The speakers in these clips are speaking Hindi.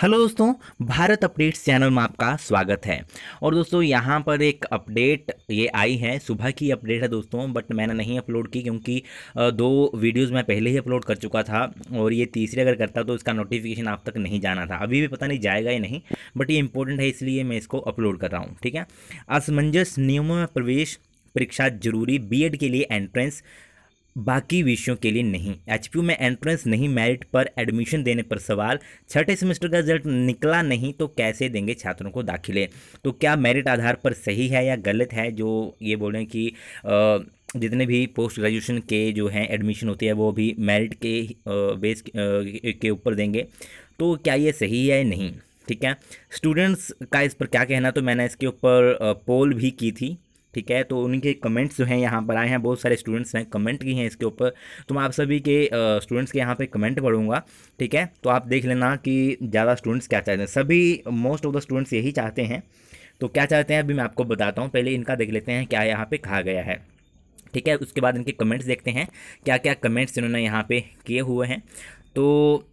हेलो दोस्तों, भारत अपडेट्स चैनल में आपका स्वागत है। और दोस्तों यहाँ पर एक अपडेट ये आई है, सुबह की अपडेट है दोस्तों, बट मैंने नहीं अपलोड की क्योंकि दो वीडियोस मैं पहले ही अपलोड कर चुका था और ये तीसरी अगर करता तो इसका नोटिफिकेशन आप तक नहीं जाना था। अभी भी पता नहीं जाएगा या नहीं, बट ये इंपॉर्टेंट है इसलिए मैं इसको अपलोड कर रहा हूँ। ठीक है। असमंजस नियमों में प्रवेश परीक्षा जरूरी, बीएड के लिए एंट्रेंस, बाकी विषयों के लिए नहीं। एचपीयू में एंट्रेंस नहीं, मेरिट पर एडमिशन देने पर सवाल। छठे सेमेस्टर का रिजल्ट निकला नहीं तो कैसे देंगे छात्रों को दाखिले। तो क्या मेरिट आधार पर सही है या गलत है जो ये बोल रहे हैं कि जितने भी पोस्ट ग्रेजुएशन के जो हैं एडमिशन होती है वो भी मेरिट के बेस के ऊपर देंगे, तो क्या ये सही है या नहीं। ठीक है। स्टूडेंट्स का इस पर क्या कहना, तो मैंने इसके ऊपर पोल भी की थी। ठीक है। तो उनके कमेंट्स जो हैं यहाँ पर आए हैं, बहुत सारे स्टूडेंट्स ने कमेंट किए हैं इसके ऊपर, तो मैं आप सभी के स्टूडेंट्स के यहाँ पे कमेंट पढ़ूंगा। ठीक है। तो आप देख लेना कि ज़्यादा स्टूडेंट्स क्या चाहते हैं। सभी मोस्ट ऑफ द स्टूडेंट्स यही चाहते हैं। तो क्या चाहते हैं अभी मैं आपको बताता हूँ, पहले इनका देख लेते हैं क्या यहाँ पे कहा गया है। ठीक है। उसके बाद इनके कमेंट्स देखते हैं क्या क्या कमेंट्स इन्होंने यहाँ पे किए हुए हैं। तो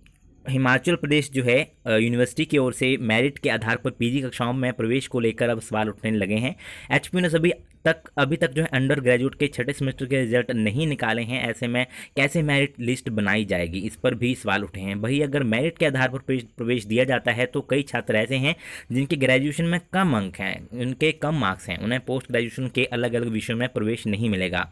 हिमाचल प्रदेश जो है यूनिवर्सिटी की ओर से मेरिट के आधार पर पीजी कक्षाओं में प्रवेश को लेकर अब सवाल उठने लगे हैं। एचपी ने अभी तक जो है अंडर ग्रेजुएट के छठे सेमेस्टर के रिजल्ट नहीं निकाले हैं, ऐसे में कैसे मेरिट लिस्ट बनाई जाएगी, इस पर भी सवाल उठे हैं। वही अगर मेरिट के आधार पर प्रवेश दिया जाता है तो कई छात्र ऐसे हैं जिनके ग्रेजुएशन में कम अंक हैं, उनके कम मार्क्स हैं, उन्हें पोस्ट ग्रेजुएशन के अलग अलग विषयों में प्रवेश नहीं मिलेगा।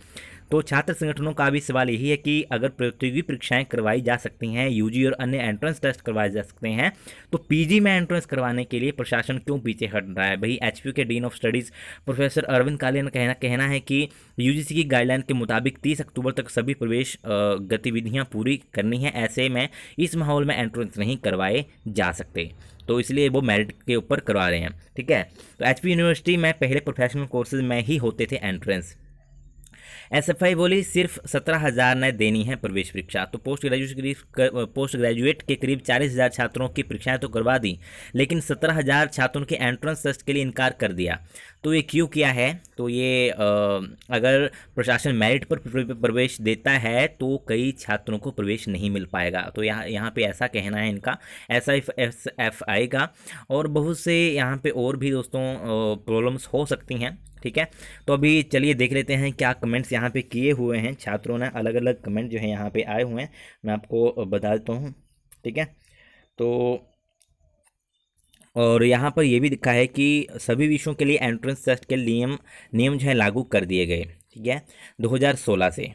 तो छात्र संगठनों का भी सवाल यही है कि अगर प्रतियोगी परीक्षाएं करवाई जा सकती हैं, यूजी और अन्य एंट्रेंस टेस्ट करवाए जा सकते हैं, तो पीजी में एंट्रेंस करवाने के लिए प्रशासन क्यों पीछे हट रहा है। भाई एचपीयू के dean of studies professor Arvind Kalia का कहना है कि यूजीसी की गाइडलाइन के मुताबिक 30 अक्टूबर तक सभी प्रवेश गतिविधियाँ पूरी करनी है। ऐसे में इस माहौल में एंट्रेंस नहीं करवाए जा सकते, तो इसलिए वो मेरिट के ऊपर करवा रहे हैं। ठीक है। तो एचपी यूनिवर्सिटी में पहले प्रोफेशनल कोर्सेज में ही होते थे एंट्रेंस। एसएफआई बोली सिर्फ 17,000 ने देनी है प्रवेश परीक्षा। तो पोस्ट ग्रेजुएट के करीब 40,000 छात्रों की परीक्षाएं तो करवा दी, लेकिन 17,000 छात्रों के एंट्रेंस टेस्ट के लिए इनकार कर दिया। तो ये क्यों किया है, तो ये अगर प्रशासन मेरिट पर प्रवेश देता है तो कई छात्रों को प्रवेश नहीं मिल पाएगा। तो यहाँ पे ऐसा कहना है इनका, एसएफआई का। और बहुत से यहाँ पे और भी दोस्तों प्रॉब्लम्स हो सकती हैं। ठीक है। तो अभी चलिए देख लेते हैं क्या कमेंट्स यहाँ पे किए हुए हैं छात्रों ने। अलग अलग कमेंट जो है यहाँ पे आए हुए हैं, मैं आपको बता देता हूँ। ठीक है। तो और यहाँ पर ये भी लिखा है कि सभी विषयों के लिए एंट्रेंस टेस्ट के नियम जो है लागू कर दिए गए। ठीक है। 2016 से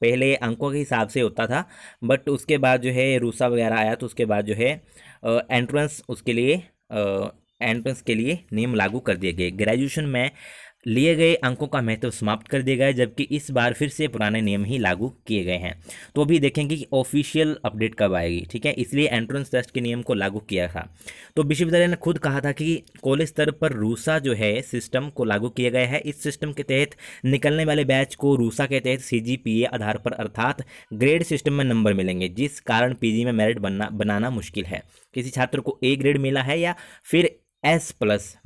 पहले अंकों के हिसाब से होता था, बट उसके बाद जो है रूसा वगैरह आया तो उसके बाद जो है एंट्रेंस के लिए नियम लागू कर दिए गए। ग्रेजुएशन में लिए गए अंकों का महत्व समाप्त कर दिया गया, जबकि इस बार फिर से पुराने नियम ही लागू किए गए हैं। तो अभी देखेंगे कि ऑफिशियल अपडेट कब आएगी। ठीक है। इसलिए एंट्रेंस टेस्ट के नियम को लागू किया था। तो विश्वविद्यालय ने खुद कहा था कि कॉलेज स्तर पर रूसा जो है सिस्टम को लागू किया गया है। इस सिस्टम के तहत निकलने वाले बैच को रूसा के तहत सीजीपीए आधार पर अर्थात ग्रेड सिस्टम में नंबर मिलेंगे, जिस कारण पीजी में मेरिट बनाना मुश्किल है। किसी छात्र को ए ग्रेड मिला है या फिर S+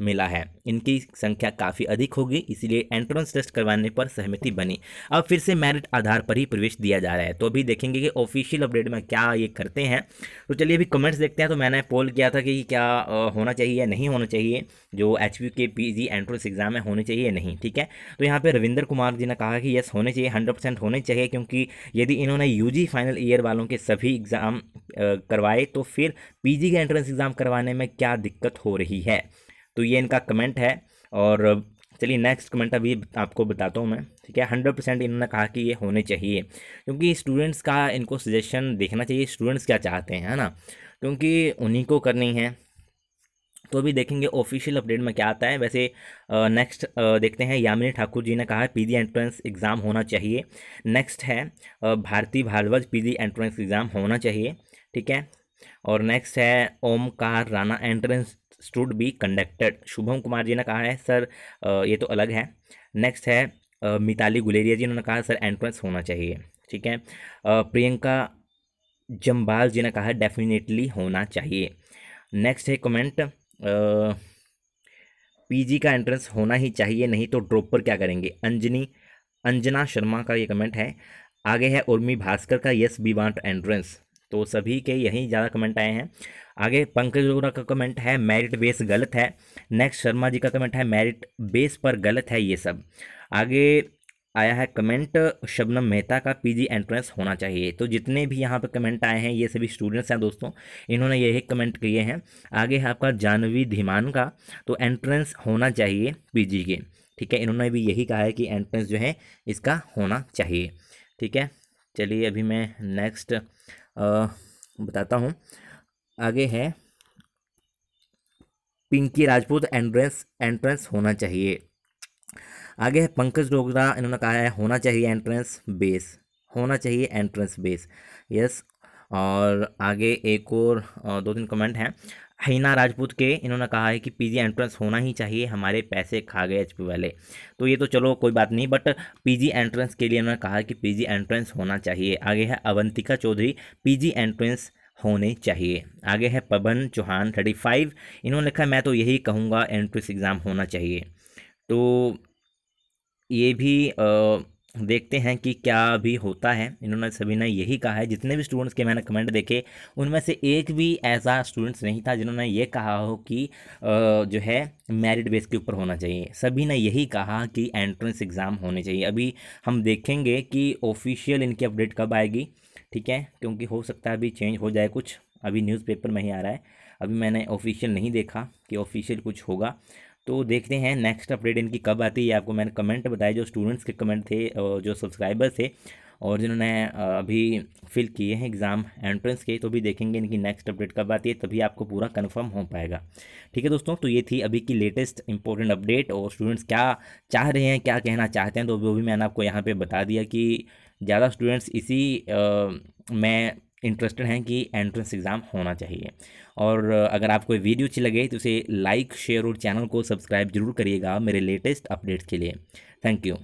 मिला है, इनकी संख्या काफ़ी अधिक होगी, इसलिए एंट्रेंस टेस्ट करवाने पर सहमति बनी। अब फिर से मेरिट आधार पर ही प्रवेश दिया जा रहा है। तो अभी देखेंगे कि ऑफिशियल अपडेट में क्या ये करते हैं। तो चलिए अभी कमेंट्स देखते हैं। तो मैंने पोल किया था कि क्या होना चाहिए या नहीं होना चाहिए, जो एचपीयू के पीजी एंट्रेंस एग्जाम है होने चाहिए या नहीं। ठीक है। तो यहाँ पर रविंदर कुमार जी ने कहा कि यस होने चाहिए, 100% होने चाहिए, क्योंकि यदि इन्होंने यूजी फाइनल ईयर वालों के सभी एग्ज़ाम करवाए तो फिर पीजी के एंट्रेंस एग्ज़ाम करवाने में क्या दिक्कत हो रही है। तो ये इनका कमेंट है। और चलिए नेक्स्ट कमेंट अभी आपको बताता हूँ मैं। ठीक है। 100% इन्होंने कहा कि ये होने चाहिए, क्योंकि स्टूडेंट्स का इनको सजेशन देखना चाहिए, स्टूडेंट्स क्या चाहते हैं, है ना, क्योंकि उन्हीं को करनी है। तो अभी देखेंगे ऑफिशियल अपडेट में क्या आता है। वैसे नेक्स्ट देखते हैं। यामिनी ठाकुर जी ने कहा है पीजी एंट्रेंस एग्ज़ाम होना चाहिए। नेक्स्ट है Bharti Bharadwaj, PG entrance exam होना चाहिए। ठीक है। और नेक्स्ट है Omkar Rana, entrance should be conducted. Shubham Kumar ji ने कहा है सर ये तो अलग है। नेक्स्ट है मिताली गुलेरिया जी, उन्होंने कहा सर एंट्रेंस होना चाहिए। ठीक है। प्रियंका जम्बाल जी ने कहा डेफिनेटली होना चाहिए। नेक्स्ट है कमेंट, पीजी का एंट्रेंस होना ही चाहिए, नहीं तो ड्रॉप पर क्या करेंगे। अंजना शर्मा का ये कमेंट है। आगे है उर्मी भास्कर का यस वी वांट एंट्रेंस। तो सभी के यही ज़्यादा कमेंट आए हैं। आगे पंकज अरोड़ा का कमेंट है मेरिट बेस गलत है। नेक्स्ट शर्मा जी का कमेंट है मेरिट बेस पर गलत है ये सब। आगे आया है कमेंट शबनम मेहता का पीजी एंट्रेंस होना चाहिए। तो जितने भी यहाँ पे कमेंट आए हैं ये सभी स्टूडेंट्स हैं दोस्तों, इन्होंने यही कमेंट किए हैं। आगे है आपका जानवी धीमान का, तो एंट्रेंस होना चाहिए पीजी के। ठीक है, इन्होंने भी यही कहा है कि एंट्रेंस जो है इसका होना चाहिए। ठीक है, चलिए अभी मैं नेक्स्ट बताता हूँ। आगे है पिंकी राजपूत एंट्रेंस एंट्रेंस होना चाहिए। आगे है पंकज डोगरा, इन्होंने कहा है होना चाहिए एंट्रेंस बेस, होना चाहिए एंट्रेंस बेस। यस। और आगे एक और दो तीन कमेंट हैं। हिना राजपूत के, इन्होंने कहा है कि पीजी एंट्रेंस होना ही चाहिए, हमारे पैसे खा गए एचपी वाले। तो ये तो चलो कोई बात नहीं, बट पीजी एंट्रेंस के लिए इन्होंने कहा कि पीजी एंट्रेंस होना चाहिए। आगे है अवंतिका चौधरी, पीजी एंट्रेंस होने चाहिए। आगे है पवन चौहान 35, इन्होंने लिखा है मैं तो यही कहूँगा एंट्रेंस एग्ज़ाम होना चाहिए। तो ये भी देखते हैं कि क्या भी होता है। इन्होंने सभी ने यही कहा है, जितने भी स्टूडेंट्स के मैंने कमेंट देखे उनमें से एक भी ऐसा स्टूडेंट्स नहीं था जिन्होंने ये कहा हो कि जो है मेरिट बेस के ऊपर होना चाहिए। सभी ने यही कहा कि एंट्रेंस एग्ज़ाम होने चाहिए। अभी हम देखेंगे कि ऑफिशियल इनकी अपडेट कब आएगी। ठीक है, क्योंकि हो सकता है अभी चेंज हो जाए कुछ, अभी न्यूज़पेपर में ही आ रहा है, अभी मैंने ऑफिशियल नहीं देखा कि ऑफिशियल कुछ होगा। तो देखते हैं नेक्स्ट अपडेट इनकी कब आती है। आपको मैंने कमेंट बताए, जो स्टूडेंट्स के कमेंट थे, जो सब्सक्राइबर थे और जिन्होंने अभी फिल किए हैं एग्ज़ाम एंट्रेंस के, तो भी देखेंगे इनकी नेक्स्ट अपडेट कब आती है, तभी आपको पूरा कंफर्म हो पाएगा। ठीक है दोस्तों, तो ये थी अभी की लेटेस्ट इंपॉर्टेंट अपडेट। और स्टूडेंट्स क्या चाह रहे हैं, क्या कहना चाहते हैं, तो वो भी मैंने आपको यहाँ पर बता दिया कि ज़्यादा स्टूडेंट्स इसी में इंटरेस्टेड हैं कि एंट्रेंस एग्ज़ाम होना चाहिए। और अगर आपको ये वीडियो अच्छी लगे तो उसे लाइक शेयर और चैनल को सब्सक्राइब जरूर करिएगा मेरे लेटेस्ट अपडेट्स के लिए। Thank you.